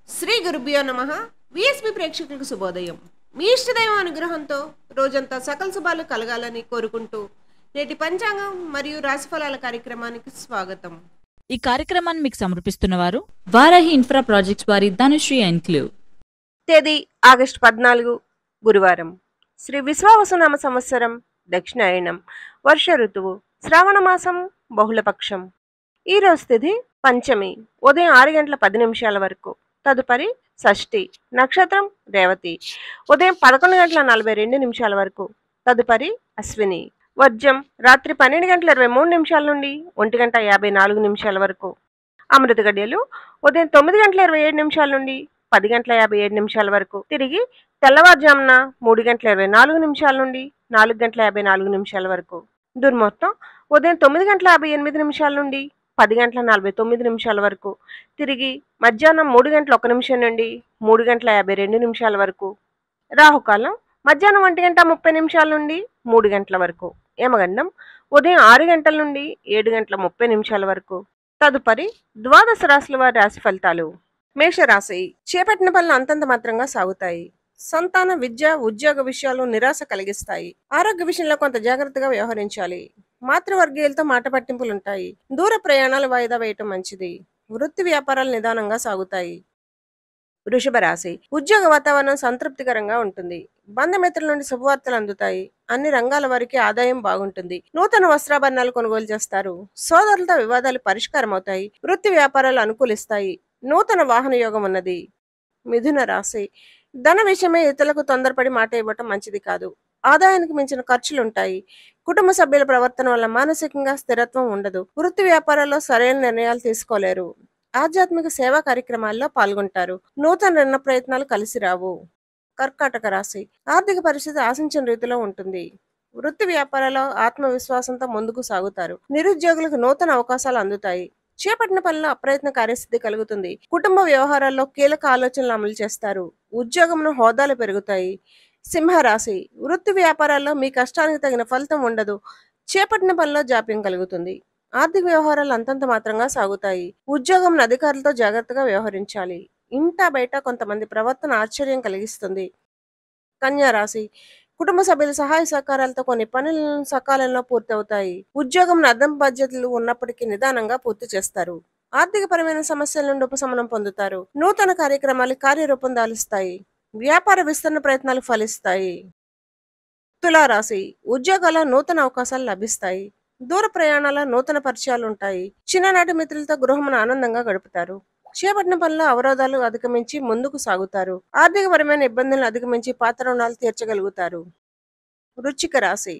శ్రీ గురుభ్యో నమః. విఎస్పి ప్రేక్షకులకు శుభోదయం. మీ ఇష్టదైవం అనుగ్రహంతో రోజంతా సకల శుభాలు కలగాలని కోరుకుంటూ నేటి పంచాంగం మరియు రాశిఫలాల కార్యక్రమానికి స్వాగతం. ఈ కార్యక్రమాన్ని మీకు సమర్పిస్తున్నవారు వారాహి ఇన్ఫ్రా ప్రాజెక్ట్స్ వారి ధనుశ్రీ ఎన్క్లేవ్. తేదీ ఆగస్టు 14 గురువారం. శ్రీ విశ్వావసునామ సంవత్సరం దక్షిణాయనం. వర్ష ఋతువు శ్రావణ మాసం బహుళపక్షం. ఈ రోజు తిథి పంచమి ఉదయం 6:10 వరకు. తదుపరి షష్ఠి నక్షత్రం రేవతి ఉదయం 11:42 వరకు. తదుపరి అశ్విని వర్జం రాత్రి 12:23 నుండి 1:54 వరకు. అమృత గడియలు ఉదయం 9:27 నుండి 10:57 వరకు. తిరిగి తెల్లవారుజామున 3:24 నుండి 4:54 వరకు. దుర్ముహూర్తం ఉదయం 9:58 నుండి 10:49 వరకు. తిరిగి మధ్యాహ్నం 3:01 నుండి 3:52 వరకు. రాహుకాలం మధ్యాహ్నం 1:30 నుండి 3 గంటల వరకు. యమగండం ఉదయం 6 గంటల నుండి 7:30 వరకు. తదుపరి ద్వాదశ రాశుల వారి రాశి ఫలితాలు. మేషరాశి చేపట్టిన పనులు అంతంత మాత్రంగా సాగుతాయి. సంతాన విద్య ఉద్యోగ విషయాలు నిరాశ కలిగిస్తాయి. ఆరోగ్య విషయంలో కొంత జాగ్రత్తగా వ్యవహరించాలి. మాతృవర్గీయులతో మాట పట్టింపులుంటాయి. దూర ప్రయాణాలు వాయిదా వేయటం మంచిది. వృత్తి వ్యాపారాలు నిదానంగా సాగుతాయి. వృషభ రాశి ఉద్యోగ వాతావరణం సంతృప్తికరంగా ఉంటుంది. బంధుమిత్రుల నుండి శుభవార్తలు అందుతాయి. అన్ని రంగాల వారికి ఆదాయం బాగుంటుంది. నూతన వస్త్రాభరణాలు కొనుగోలు చేస్తారు. సోదరులతో వివాదాలు పరిష్కారం అవుతాయి. వృత్తి వ్యాపారాలు అనుకూలిస్తాయి. నూతన వాహన యోగం ఉన్నది. మిథున రాశి ధన విషయమే ఇతరులకు తొందరపడి మాట ఇవ్వటం మంచిది కాదు. ఆదాయానికి మించిన ఖర్చులుంటాయి. కుటుంబ సభ్యుల ప్రవర్తన వల్ల మానసికంగా స్థిరత్వం ఉండదు. వృత్తి వ్యాపారాల్లో సరైన నిర్ణయాలు తీసుకోలేరు. ఆధ్యాత్మిక సేవా కార్యక్రమాల్లో పాల్గొంటారు. నూతన రుణ ప్రయత్నాలు కలిసి రావు. కర్కాటక రాశి ఆర్థిక పరిస్థితి ఆశించిన రీతిలో ఉంటుంది. వృత్తి వ్యాపారాల్లో ఆత్మవిశ్వాసంతో ముందుకు సాగుతారు. నిరుద్యోగులకు నూతన అవకాశాలు అందుతాయి. చేపట్టిన పనిలో అప్రయత్న కార్యసిద్ధి కలుగుతుంది. కుటుంబ వ్యవహారాల్లో కీలక ఆలోచనలు అమలు చేస్తారు. ఉద్యోగంలో హోదాలు పెరుగుతాయి. సింహరాశి వృత్తి వ్యాపారాల్లో మీ కష్టానికి తగిన ఫలితం ఉండదు. చేపట్టిన పనిలో జాప్యం కలుగుతుంది. ఆర్థిక వ్యవహారాలు అంతంత మాత్రంగా సాగుతాయి. ఉద్యోగం అధికారులతో జాగ్రత్తగా వ్యవహరించాలి. ఇంటా బయట కొంతమంది ప్రవర్తన ఆశ్చర్యం కలిగిస్తుంది. కన్యా రాశి కుటుంబ సభ్యుల సహాయ సహకారాలతో కొన్ని పనులు సకాలంలో పూర్తి అవుతాయి. ఉద్యోగం అదనపు బాధ్యతలు ఉన్నప్పటికీ నిదానంగా పూర్తి చేస్తారు. ఆర్థిక పరమైన సమస్యల నుండి ఉపశమనం పొందుతారు. నూతన కార్యక్రమాలు కార్యరూపం దాలుస్తాయి. వ్యాపార విస్తరణ ప్రయత్నాలు ఫలిస్తాయి. తులారాశి ఉద్యోగాల్లో నూతన అవకాశాలు లభిస్తాయి. దూర ప్రయాణాల నూతన పరిచయాలు ఉంటాయి. చిన్ననాటి మిత్రులతో గృహమును ఆనందంగా గడుపుతారు. చేపట్టిన పనుల అవరోధాలు అధిగమించి ముందుకు సాగుతారు. ఆర్థికపరమైన ఇబ్బందులను అధిగమించి పాత రుణాలు తీర్చగలుగుతారు. వృశ్చిక రాశి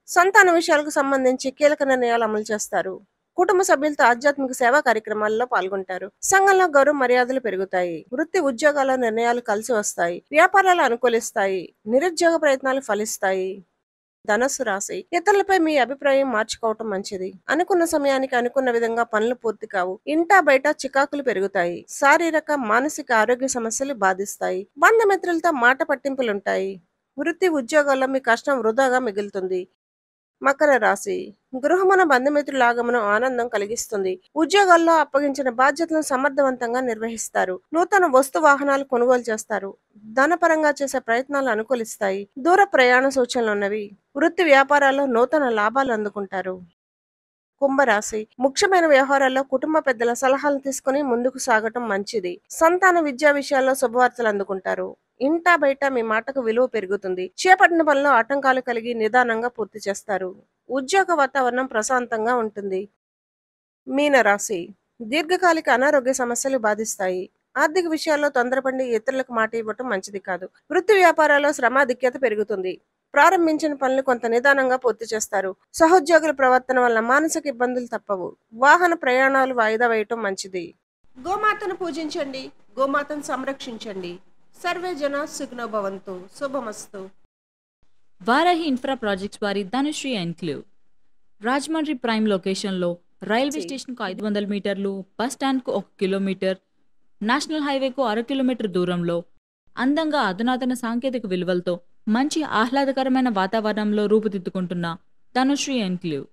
సంతాన విషయాలకు సంబంధించి కీలక నిర్ణయాలు అమలు చేస్తారు. కుటుంబ సభ్యులతో ఆధ్యాత్మిక సేవా కార్యక్రమాల్లో పాల్గొంటారు. సంఘంలో గౌరవ మర్యాదలు పెరుగుతాయి. వృత్తి ఉద్యోగాల నిర్ణయాలు కలిసి వస్తాయి. వ్యాపారాలు అనుకూలిస్తాయి. నిరుద్యోగ ప్రయత్నాలు ఫలిస్తాయి. ధనస్సు రాశి ఇతరులపై మీ అభిప్రాయం మార్చుకోవటం మంచిది. అనుకున్న సమయానికి అనుకున్న విధంగా పనులు పూర్తి కావు. ఇంటా బయట చికాకులు పెరుగుతాయి. శారీరక మానసిక ఆరోగ్య సమస్యలు బాధిస్తాయి. బంధుమిత్రులతో మాట పట్టింపులుంటాయి. వృత్తి ఉద్యోగాల్లో మీ కష్టం వృధాగా మిగులుతుంది. మకర రాశి గృహమున బంధుమిత్రుల ఆగమనం ఆనందం కలిగిస్తుంది. ఉద్యోగాల్లో అప్పగించిన బాధ్యతలను సమర్థవంతంగా నిర్వహిస్తారు. నూతన వస్తు వాహనాలు కొనుగోలు చేస్తారు. ధనపరంగా చేసే ప్రయత్నాలు అనుకూలిస్తాయి. దూర ప్రయాణ సూచనలు ఉన్నవి. వృత్తి వ్యాపారాల్లో నూతన లాభాలు అందుకుంటారు. కుంభరాశి ముఖ్యమైన వ్యవహారాల్లో కుటుంబ పెద్దల సలహాలు తీసుకుని ముందుకు సాగటం మంచిది. సంతాన విద్యా విషయాల్లో శుభవార్తలు అందుకుంటారు. ఇంటా బయట మీ మాటకు విలువ పెరుగుతుంది. చేపట్టిన పనిలో ఆటంకాలు కలిగి నిదానంగా పూర్తి చేస్తారు. ఉద్యోగ వాతావరణం ప్రశాంతంగా ఉంటుంది. మీనరాశి దీర్ఘకాలిక అనారోగ్య సమస్యలు బాధిస్తాయి. ఆర్థిక విషయాల్లో తొందరపడి ఇతరులకు మాట ఇవ్వటం మంచిది కాదు. వృత్తి వ్యాపారాల్లో శ్రమాధిక్యత పెరుగుతుంది. ప్రారంభించిన పనులు కొంత నిదానంగా పూర్తి చేస్తారు. సహోద్యోగుల ప్రవర్తన వల్ల మానసిక ఇబ్బందులు తప్పవు. వాహన ప్రయాణాలు వాయిదా వేయటం మంచిది. గోమాతను పూజించండి. గోమాతను సంరక్షించండి. సర్వే జన సుఖినో భవంతు. శుభమస్తు. వారాహి ఇన్ఫ్రా ప్రాజెక్ట్స్ వారి ధనుశ్రీ ఎన్క్లేవ్. రాజమండ్రి ప్రైమ్ లొకేషన్లో రైల్వే స్టేషన్కు 500 మీటర్లు, బస్ స్టాండ్కు 1 కిలోమీటర్, నేషనల్ హైవేకు 1/2 కిలోమీటర్ దూరంలో అందంగా అధునాతన సాంకేతిక విలువలతో మంచి ఆహ్లాదకరమైన వాతావరణంలో రూపుదిద్దుకుంటున్న ధనుశ్రీ ఎన్క్లేవ్.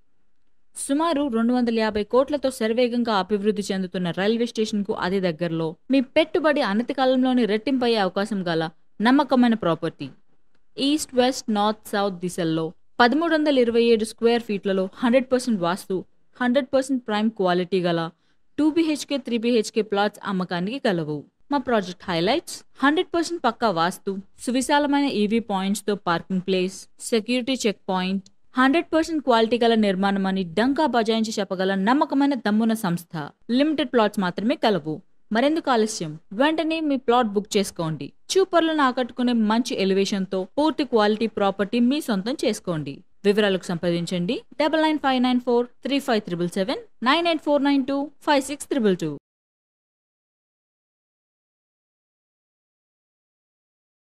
సుమారు 250 కోట్లతో శరవేగంగా అభివృద్ధి చెందుతున్న రైల్వే స్టేషన్కు అతి దగ్గరలో మీ పెట్టుబడి అనతి కాలంలోనే రెట్టింపయ్యే అవకాశం గల నమ్మకమైన property. East, west, north, south దిశల్లో 1327 స్క్వేర్ ఫీట్లలో 100% వాస్తు, 100% ప్రైమ్ క్వాలిటీ గల 2 BHK, 3 BHK ప్లాట్స్ అమ్మకానికి కలవు. మా ప్రాజెక్ట్ హైలైట్స్: 100% పక్కా వాస్తు, సువిశాలమైన ఈవీ పాయింట్స్తో parking place, security check point, 100% quality గల నిర్మాణం అని డంకా బజాయించి చెప్పగల నమ్మకమైన దమ్మున సంస్థ. లిమిటెడ్ ప్లాట్స్ మాత్రమే కలవు. మరెందుకు ఆలస్యం? వెంటనే మీ ప్లాట్ బుక్ చేసుకోండి. చూపర్లను ఆకట్టుకునే మంచి ఎలివేషన్తో పూర్తి క్వాలిటీ ప్రాపర్టీ మీ సొంతం చేసుకోండి. వివరాలకు సంప్రదించండి 9959435377 984925622.